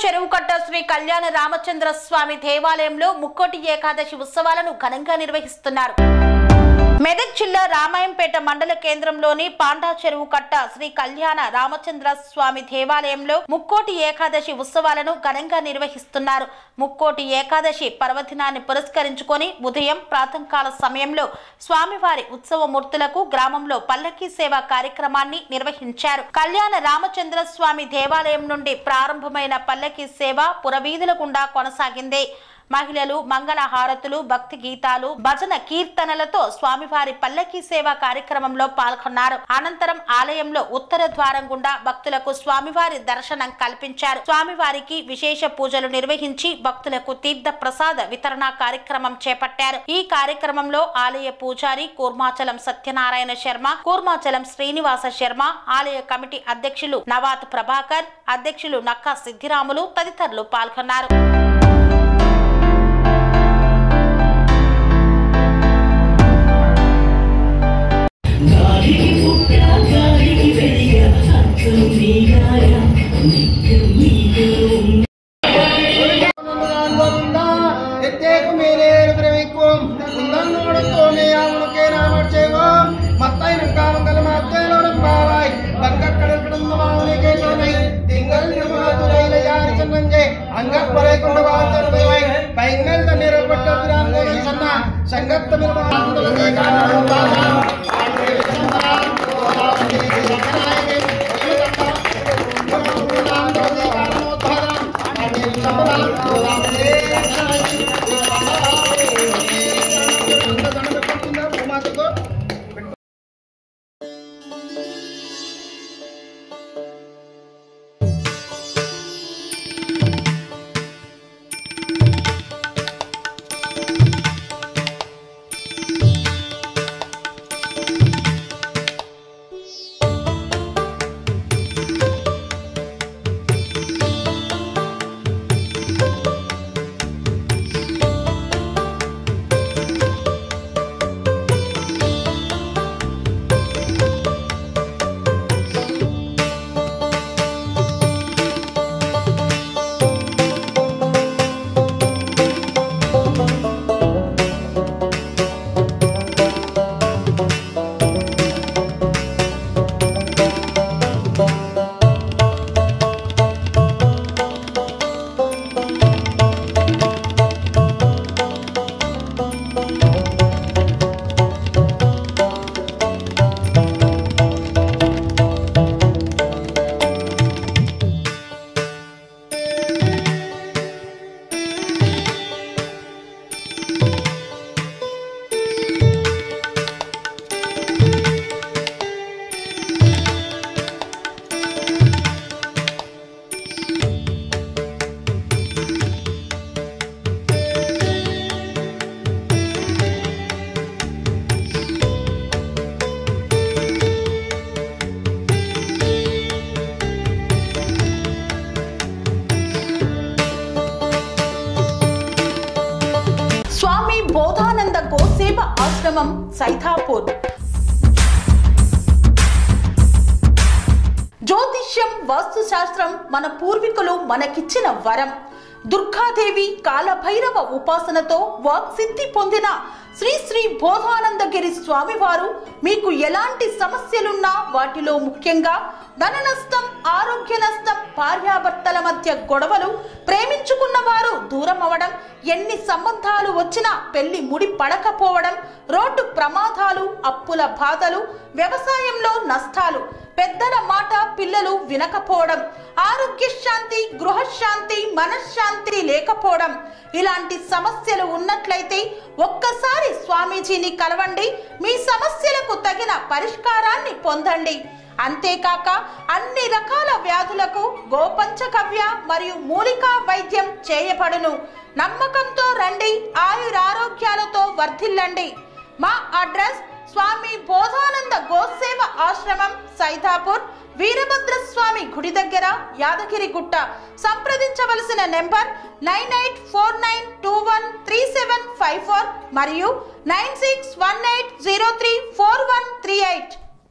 చెరువుకట్ట శ్రీ కళ్యాణ రామచంద్ర స్వామి దేవాలయంలో ముక్కోటి ఏకాదశి ఉత్సవాలను ఘనంగా నిర్వహిస్తున్నారు. మెదక్ జిల్లా రామాయంపేట మండల కేంద్రంలోని పాండా చెరువుకట్ట శ్రీ కళ్యాణ రామచంద్ర స్వామి దేవాలయంలో ముక్కోటి ఏకాదశి ఉత్సవాలను ఘనంగా నిర్వహిస్తున్నారు. ముక్కోటి ఏకాదశి పర్వదినాన్ని పురస్కరించుకొని ఉదయం ప్రాతకాల సమయంలో స్వామివారి ఉత్సవ మూర్తులకు గ్రామంలో పల్లకీ సేవ కార్యక్రమాన్ని నిర్వహించారు. కళ్యాణ రామచంద్ర స్వామి దేవాలయం నుండి ప్రారంభమైన పల్లకీ సేవ పురవీధుల గుండా కొనసాగింది. మహిళలు మంగళ హారతులు, భక్తి గీతాలు, భజన కీర్తనలతో స్వామివారి పల్లకీ సేవ కార్యక్రమంలో పాల్గొన్నారు. అనంతరం ఆలయంలో ఉత్తర ద్వారం గుండా భక్తులకు స్వామివారి దర్శనం కల్పించారు. స్వామివారికి విశేష పూజలు నిర్వహించి భక్తులకు తీర్థ ప్రసాద వితరణ కార్యక్రమం చేపట్టారు. ఈ కార్యక్రమంలో ఆలయ పూజారి కూర్మాచలం సత్యనారాయణ శర్మ, కూర్మాచలం శ్రీనివాస శర్మ, ఆలయ కమిటీ అధ్యక్షులు నవాత్ ప్రభాకర్, అధ్యక్షులు నక్కా సిద్ధిరాములు తదితరులు పాల్గొన్నారు. బోధానంద గోసేవ ఆశ్రమం సైథాపూర్. జ్యోతిష్యం, వాస్తుశాస్త్రం మన పూర్వీకులు మనకిచ్చిన వరం. దుర్గాదేవి, కాలభైరవ ఉపాసనతో వాక్సిద్ధి పొందిన శ్రీ శ్రీ బోధానందగిరి స్వామివారు మీకు ఎలాంటి సమస్యలున్నా, వాటిలో ముఖ్యంగా ధన నష్టం, ఆరోగ్య నష్టం, భార్యాభర్తల మధ్య గొడవలు, ప్రేమించుకున్న వారు దూరం అవడం, ఎన్ని సంబంధాలు వచ్చినా పెళ్లి ముడి పడకపోవడం, రోడ్డు ప్రమాదాలు, అప్పుల బాధలు, వ్యవసాయంలో నష్టాలు, పెద్దల మాట పిల్లలు వినకపోవడం, ఆరోగ్య శాంతి, గృహశాంతి, మనశ్శాంతి లేకపోవడం, ఇలాంటి సమస్యలు ఉన్నట్లయితే ఒక్కసారి స్వామీజీని కలవండి. మీ సమస్యలకు తగిన పరిష్కారాన్ని పొందండి. అంతేకాక అన్ని రకాల వ్యాధులకు గోపంచగవ్య మరియు మూలికా వైద్యం చేయబడును. నమ్మకంతో రండి, ఆయురారోగ్యాలతో వర్ధిల్లండి. మా అడ్రస్ స్వామి బోధానంద గోసేవ ఆశ్రమం, సైథాపూర్, వీరభద్రస్వామి గుడి దగ్గర, యాదగిరిగుట్ట. సంప్రదించవలసిన నెంబర్ 9849213754 మరియు 9618034138.